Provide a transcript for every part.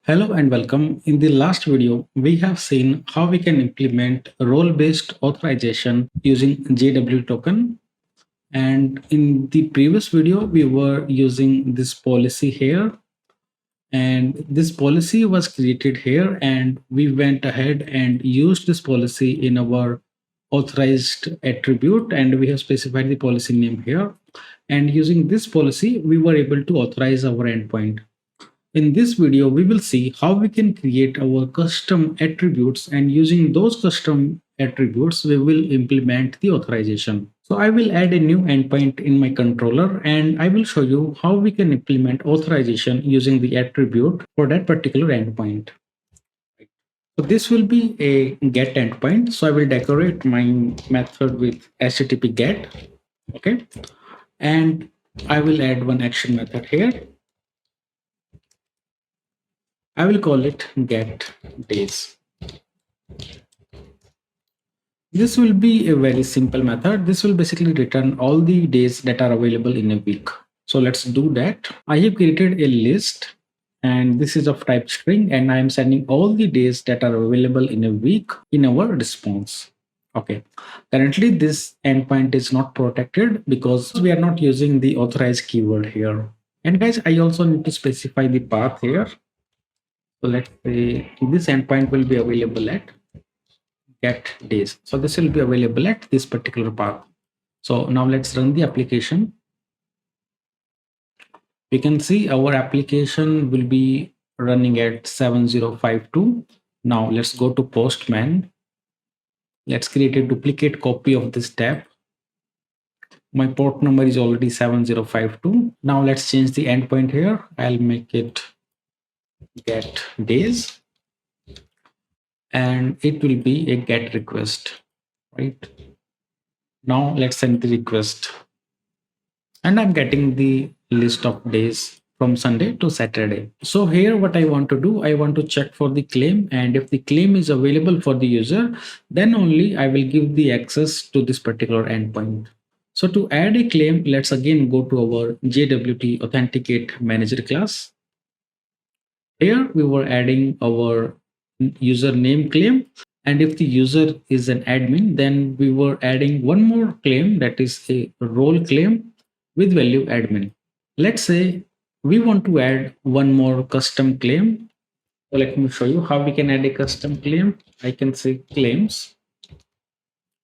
Hello and welcome. In the last video, we have seen how we can implement role-based authorization using JWT token. And in the previous video, we were using this policy here. And this policy was created here, and we went ahead and used this policy in our authorized attribute, and we have specified the policy name here. And using this policy, we were able to authorize our endpoint. In this video, we will see how we can create our custom attributes, and using those custom attributes, we will implement the authorization. So I will add a new endpoint in my controller, and I will show you how we can implement authorization using the attribute for that particular endpoint. So this will be a get endpoint. So I will decorate my method with HTTP get. Okay. And I will add one action method here. I will call it get days. This will be a very simple method. This will basically return all the days that are available in a week. So let's do that. I have created a list, and this is of type string, and I am sending all the days that are available in a week in our response. Okay. Currently, this endpoint is not protected because we are not using the authorized keyword here. And guys, I also need to specify the path here. So let's say this endpoint will be available at get days. So this will be available at this particular path. So now let's run the application. We can see our application will be running at 7052. Now let's go to Postman. Let's create a duplicate copy of this tab. My port number is already 7052. Now let's change the endpoint here. I'll make it get days, and it will be a get request, right? Now let's send the request, and I'm getting the list of days from Sunday to Saturday. So here what I want to do, I want to check for the claim, and if the claim is available for the user, then only I will give the access to this particular endpoint. So to add a claim, let's again go to our JWT Authenticate Manager class. Here we were adding our username claim, and if the user is an admin, then we were adding one more claim, that is a role claim with value admin. Let's say we want to add one more custom claim. So let me show you how we can add a custom claim. I can say claims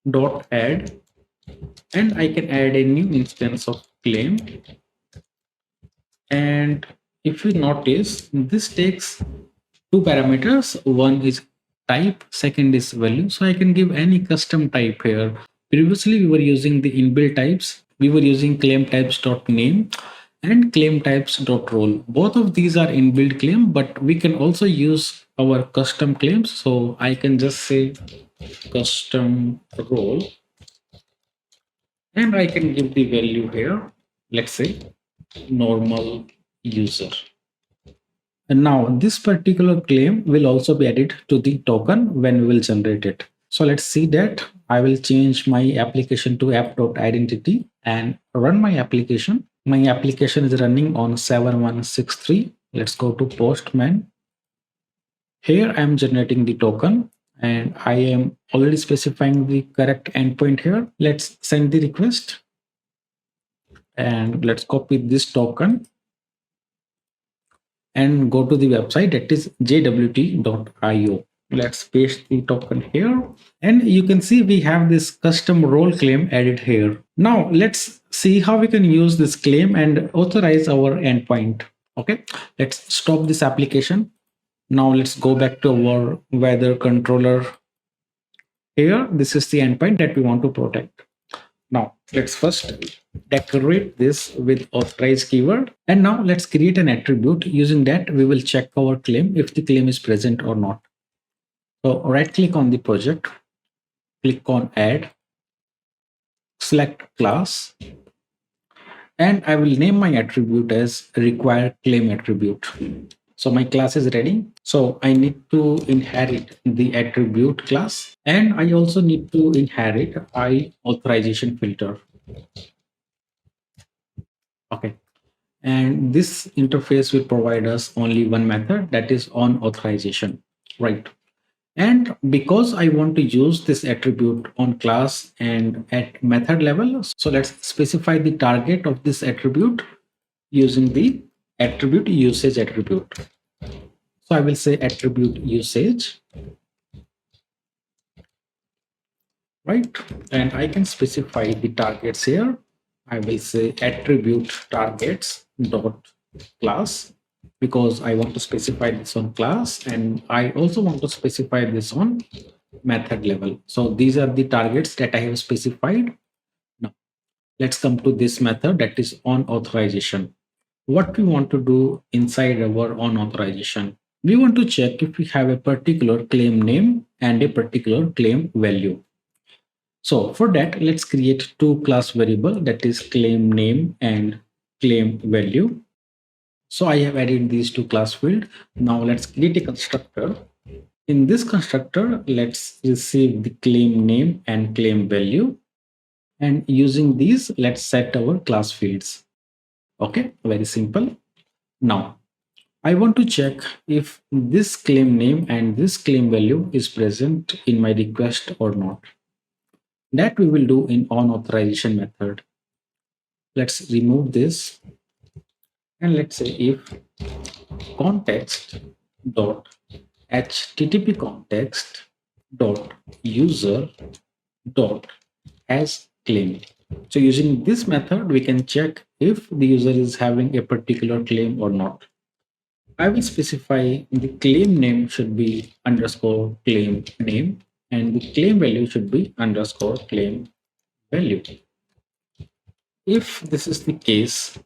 dot add, and I can add a new instance of claim. And if you notice, this takes two parameters. One is type, second is value. So I can give any custom type here. Previously we were using the inbuilt types. We were using claim types.name and claim types.role. Both of these are inbuilt claim, but we can also use our custom claims. So I can just say custom role, and I can give the value here. Let's say normal user. And now this particular claim will also be added to the token when we will generate it. So let's see that. I will change my application to app.identity and run my application. My application is running on 7163. Let's go to Postman. Here I am generating the token, and I am already specifying the correct endpoint here. Let's send the request, and let's copy this token and go to the website, that is jwt.io. Let's paste the token here, and you can see we have this custom role claim added here. Now let's see how we can use this claim and authorize our endpoint. Okay, let's stop this application. Now let's go back to our weather controller. Here, this is the endpoint that we want to protect. Now let's first decorate this with authorized keyword, and now let's create an attribute. Using that, we will check our claim if the claim is present or not. So right click on the project, click on add, select class, and I will name my attribute as require claim attribute. So my class is ready. So I need to inherit the attribute class, and I also need to inherit I authorization filter. Okay. And this interface will provide us only one method, that is on authorization, right? And because I want to use this attribute on class and at method level, so let's specify the target of this attribute using the attribute usage attribute. So I will say attribute usage, right? And I can specify the targets here. I will say attribute targets dot class, because I want to specify this on class, and I also want to specify this on method level. So these are the targets that I have specified. Now let's come to this method, that is on authorization. What we want to do inside our on authorization, we want to check if we have a particular claim name and a particular claim value. So for that, let's create two class variable, that is claim name and claim value. So I have added these two class field. Now let's create a constructor. In this constructor, let's receive the claim name and claim value. And using these, let's set our class fields. Okay, very simple. Now, I want to check if this claim name and this claim value is present in my request or not. That we will do in on authorization method. Let's remove this and let's say if context dot http context dot user dot as claim. So using this method, we can check if the user is having a particular claim or not. I will specify the claim name should be underscore claim name and the claim value should be underscore claim value. If this is the case,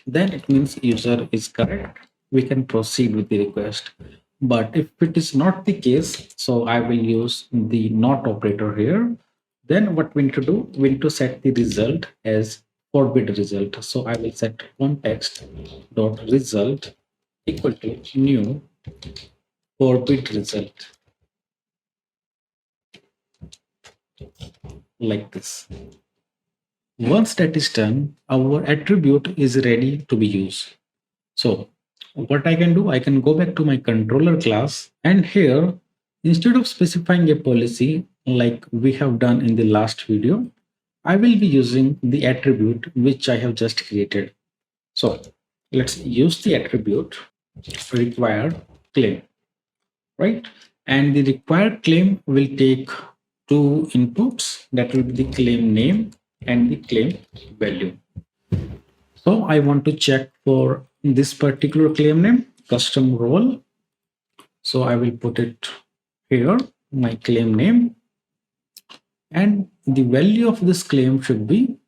then it means user is correct. We can proceed with the request. But if it is not the case, so I will use the not operator here. Then what we need to do, we need to set the result as forbid result. So I will set context dot result equal to new forbid result, like this. Once that is done, our attribute is ready to be used. So what I can do, I can go back to my controller class, and here, instead of specifying a policy like we have done in the last video, I will be using the attribute which I have just created. So let's use the attribute required claim, right? And the required claim will take two inputs, that will be the claim name and the claim value. So I want to check for this particular claim name, custom role. So I will put it here, my claim name, and the value of this claim should be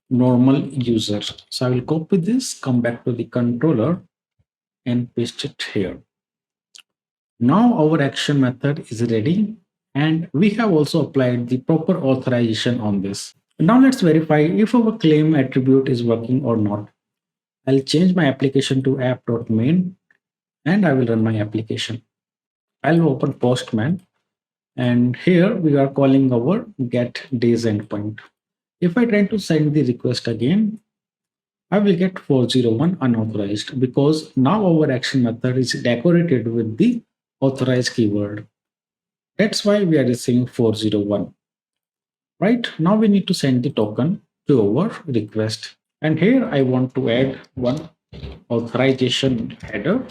normal user. So I will copy this, come back to the controller and paste it here. Now our action method is ready, and we have also applied the proper authorization on this. Now let's verify if our claim attribute is working or not. I'll change my application to app.main and I will run my application. I'll open Postman, and here we are calling our get days endpoint. If I try to send the request again, I will get 401 unauthorized, because now our action method is decorated with the authorized keyword. That's why we are receiving 401. Right now we need to send the token to our request. And here I want to add one authorization header.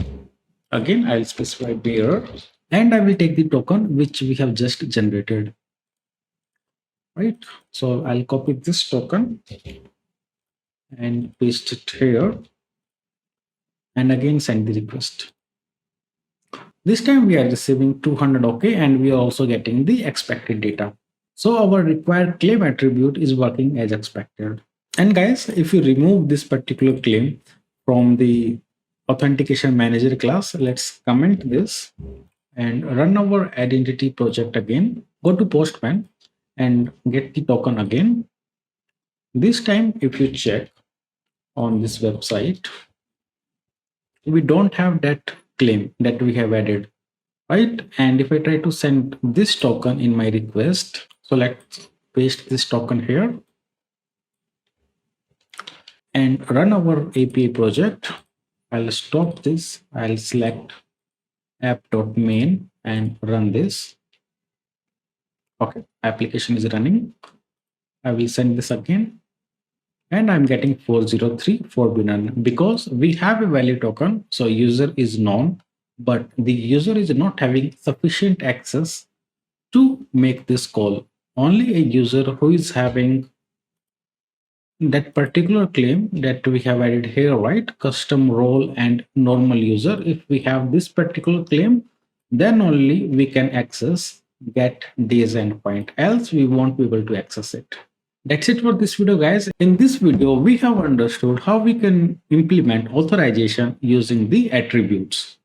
Again, I'll specify bearer, and I will take the token which we have just generated. Right. So I'll copy this token and paste it here, and again send the request. This time we are receiving 200 OK, and we are also getting the expected data. So our required claim attribute is working as expected. And guys, if you remove this particular claim from the authentication manager class, let's comment this and run our identity project again. Go to Postman and get the token again. This time, if you check on this website, we don't have that claim that we have added, right? And if I try to send this token in my request, so let's paste this token here. and run our API project. I'll stop this. I'll select app.main and run this. Okay, application is running. I will send this again. And I'm getting 403 forbidden because we have a value token. So user is known, but the user is not having sufficient access to make this call. Only a user who is having that particular claim that we have added here, right? Custom role and normal user. If we have this particular claim, then only we can access get days endpoint. Else we won't be able to access it. That's it for this video, guys. In this video, we have understood how we can implement authorization using the attributes.